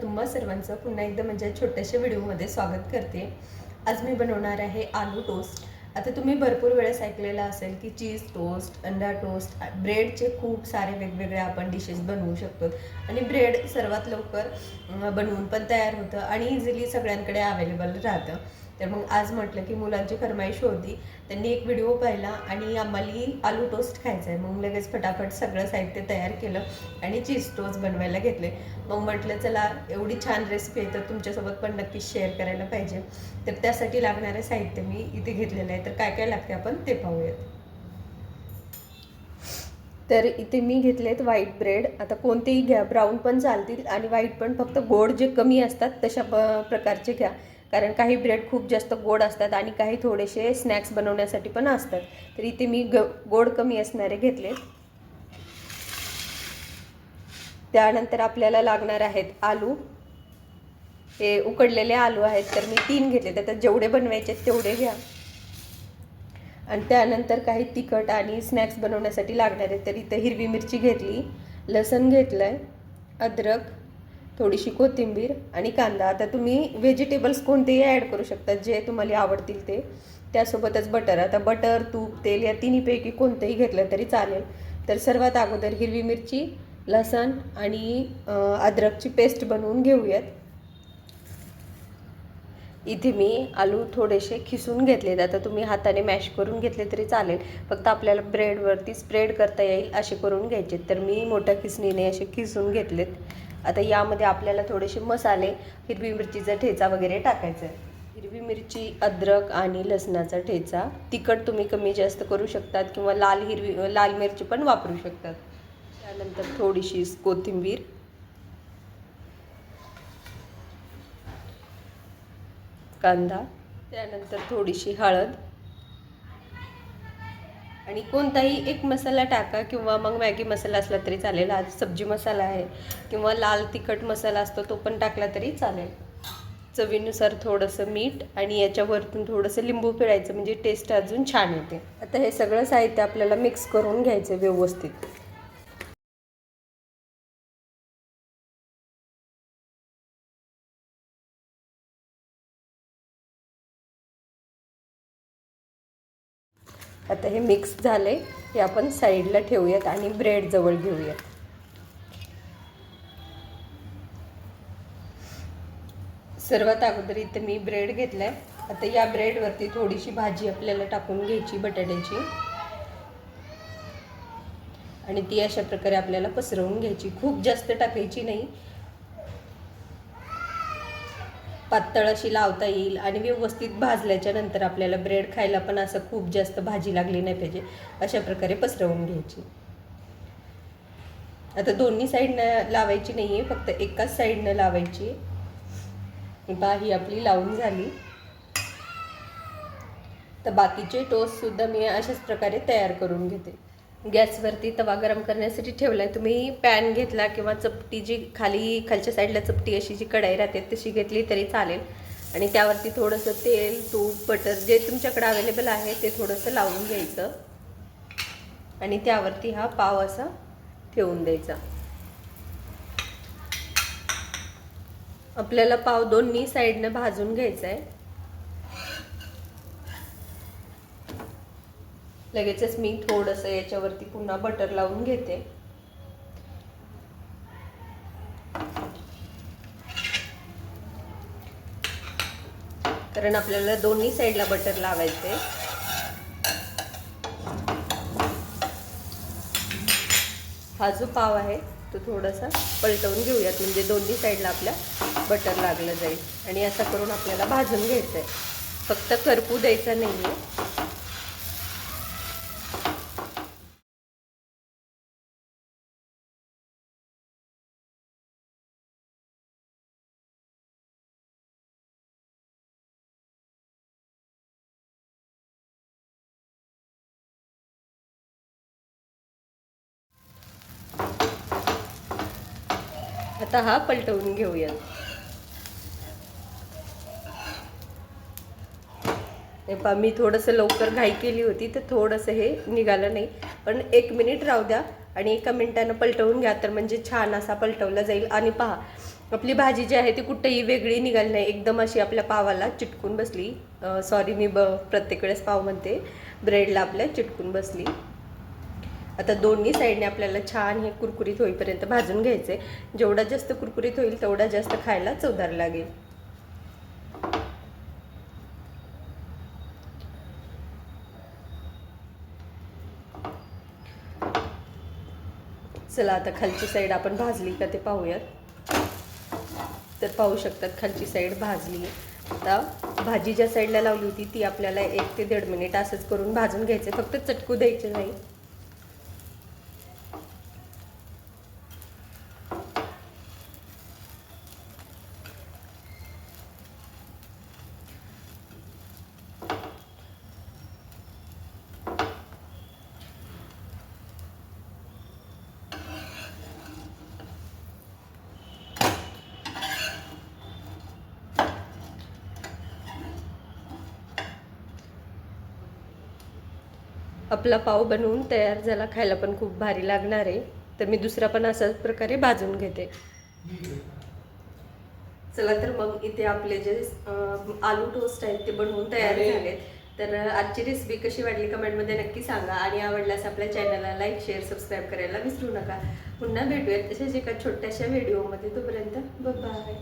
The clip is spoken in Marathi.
तुम्हा सर्वांचं पुन्हा एकदा माझ्या छोट्याशा व्हिडिओमध्ये स्वागत करते। आज मी बनवणार आहे आलू टोस्ट। आता तुम्ही भरपूर वेळेस ऐकलेलं असेल की चीज टोस्ट, अंडा टोस्ट, ब्रेडचे खूप सारे वेगवेगळे आपण डिशेस बनवू शकतो आणि ब्रेड सर्वात लवकर बनवून पण तयार होतं आणि इझिली सगळ्यांकडे अवेलेबल राहतं। तर मग आज म्हटलं की मुलांची फरमाईश होती, त्यांनी एक व्हिडिओ पाहिला आणि आम्हाला आलू टोस्ट खायचा आहे। मग लगेच फटाफट सगळं साहित्य तयार केलं आणि चीज टोस्ट बनवायला घेतले। मग म्हटलं चला एवढी छान रेसिपी आहे तर तुमच्यासोबत पण नक्कीच शेअर करायला पाहिजे। तर त्यासाठी लागणारे साहित्य मी इथे घेतलेलं आहे। तर काय काय लागते आपण ते पाहूयात। तर इथे मी घेतलेत व्हाईट ब्रेड। आता कोणतेही घ्या, ब्राऊन पण चालतील आणि व्हाईट पण, फक्त गोड जे कमी असतात तशा प्रकारचे घ्या, कारण काही ब्रेड खूप जास्त गोड असतात आणि काही थोडेसे स्नॅक्स बनवण्यासाठी पण असतात। तर इथे मी गोड कमी असणारे घेतलेत। त्यानंतर आपल्याला लागणार आहेत आलू। हे उकडलेले आलू आहेत, तर मी 3 घेतले। तर जेवढे बनवायचे तेवढे घ्या। आणि त्यानंतर काही तिखट आणि स्नॅक्स बनवण्यासाठी लागणार आहेत। तर इथं हिरवी मिरची घेतली, लसूण घेतलं आहे, अद्रक, थोडीशी कोथिंबीर आणि कांदा। आता तुम्ही व्हेजिटेबल्स कोणतेही ॲड करू शकता जे तुम्हाला आवडतील ते। त्यासोबतच बटर, आता बटर, तूप, तेल या तिन्हीपैकी कोणतंही घेतलं तरी चालेल। तर सर्वात अगोदर हिरवी मिरची, लसूण आणि अद्रकची पेस्ट बनवून घेऊयात। इथे मी आलू थोडेसे खिसून घेतलेत। आता तुम्ही हाताने मॅश करून घेतले तरी चालेल, फक्त आपल्याला ब्रेडवरती स्प्रेड करता येईल असे करून घ्यायचे। तर मी मोठ्या खिसणीने असे खिसून घेतलेत। आता यामध्ये आपल्याला थोडेसे मसाले, हिरवी मिरचीचा ठेचा वगैरे टाकायचा आहे। हिरवी मिरची, अद्रक आणि लसणाचा ठेचा। तिखट तुम्ही कमी जास्त करू शकतात किंवा लाल मिरची पण वापरू शकतात। त्यानंतर थोडीशी कोथिंबीर, कांदा, त्यानंतर थोडीशी हळद आणि कोणताही एक मसाला टाका किंवा मग मॅगी मसाला असला तरी चालेल। आज सब्जी मसाला आहे किंवा लाल तिखट मसाला असतो तो पण टाकला तरी चालेल। चवीनुसार थोडंसं मीठ आणि याच्यावरतून थोडंसं लिंबू पिळायचं, म्हणजे टेस्ट अजून छान येते। आता हे सगळं साहित्य आपल्याला मिक्स करून घ्यायचं व्यवस्थित। आता हे मिक्स झाले, हे आपण साईडला ठेवूयात आणि ब्रेड जवळ घेऊयात। सर्वात अगोदर इथे मी ब्रेड घेतलाय। आता या ब्रेडवरती थोडीशी भाजी आपल्याला टाकून घ्यायची बटाट्याची आणि ती अशा प्रकारे आपल्याला पसरवून घ्यायची। खूप जास्त टाकायची नाही, पातळ अशी लावता येईल आणि व्यवस्थित भाजल्याच्या नंतर आपल्याला ब्रेड खायला पण असं खूप जास्त भाजी लागली नाही पाहिजे, अशा प्रकारे पसरवून घ्यायची। आता दोन्ही साईडनं लावायची नाही आहे, फक्त एकाच साईडनं लावायची। ही आपली लावून झाली। तर बाकीचे टोस्टसुद्धा मी अशाच प्रकारे तयार करून घेते। गॅसवरती तवा गरम करण्यासाठी ठेवला आहे। तुम्ही पॅन घेतला किंवा चपटी, जी खालच्या साईडला चपटी अशी जी कढाई राहते तशी घेतली तरी चालेल आणि त्यावरती थोडंसं तेल, तूप, बटर जे तुमच्याकडे अवेलेबल आहे ते थोडंसं लावून घ्यायचं आणि त्यावरती हा पाव असा ठेवून द्यायचा। आपल्याला पाव दोन्ही साईडनं भाजून घ्यायचा आहे। लगेचच मी थोडंसं याच्यावरती पुन्हा बटर लावून घेते। कारण आपल्याला दोन्ही साईडला बटर लावायचे। हा जो पाव आहे तो थोडासा पलटवून घेऊयात, म्हणजे दोन्ही साईडला आपल्या बटर लागलं जाईल आणि असं करून आपल्याला भाजून घ्यायचं आहे, फक्त करपू द्यायचं नाही आहे। आता हा पलटवून घेऊयात। मी थोडंसं लवकर घाई केली होती तर थोडंसं हे निघालं नाही, पण 1 मिनिट राहू द्या आणि 1 मिनिटानं पलटवून घ्या, तर म्हणजे छान असा पलटवला जाईल। आणि पहा, आपली भाजी जी आहे ती कुठेही वेगळी निघाली नाही, एकदम अशी आपल्या पावाला चिटकून बसली. सॉरी, मी प्रत्येक वेळेस पाव म्हणते, ब्रेडला आपल्या चिटकून बसली. आता दोन्ही साईडने आपल्याला छान हे कुरकुरीत होईपर्यंत भाजून घ्यायचे. जेवढा जास्त कुरकुरीत होईल तेवढा जास्त खायला चवदार लागेल. चला आता खालची साईड आपण भाजली का ते पाहूयात. तर पाहू शकतात खालची साईड भाजली. आता भाजी ज्या साईडला लावली होती ती आपल्याला 1 ते 1.5 मिनिट असंच करून भाजून घ्यायचे, फक्त चटकू द्यायचे नाही. आपला पाव बनवून तयार झाला, खायला पण खूप भारी लागणार आहे. तर मी दुसरा पण अशाच प्रकारे भाजून घेते. चला तर मग इथे आपले जे आलू टोस्ट आहेत ते बनवून तयार झालेत. तर आजची रेसिपी कशी वाटली कमेंटमध्ये नक्की सांगा, आणि आवडल्यास आपल्या चॅनलला लाईक शेअर सबस्क्राईब करायला विसरू नका. पुन्हा भेटूयात तशाच एका छोट्याशा व्हिडिओमध्ये. तोपर्यंत बाय.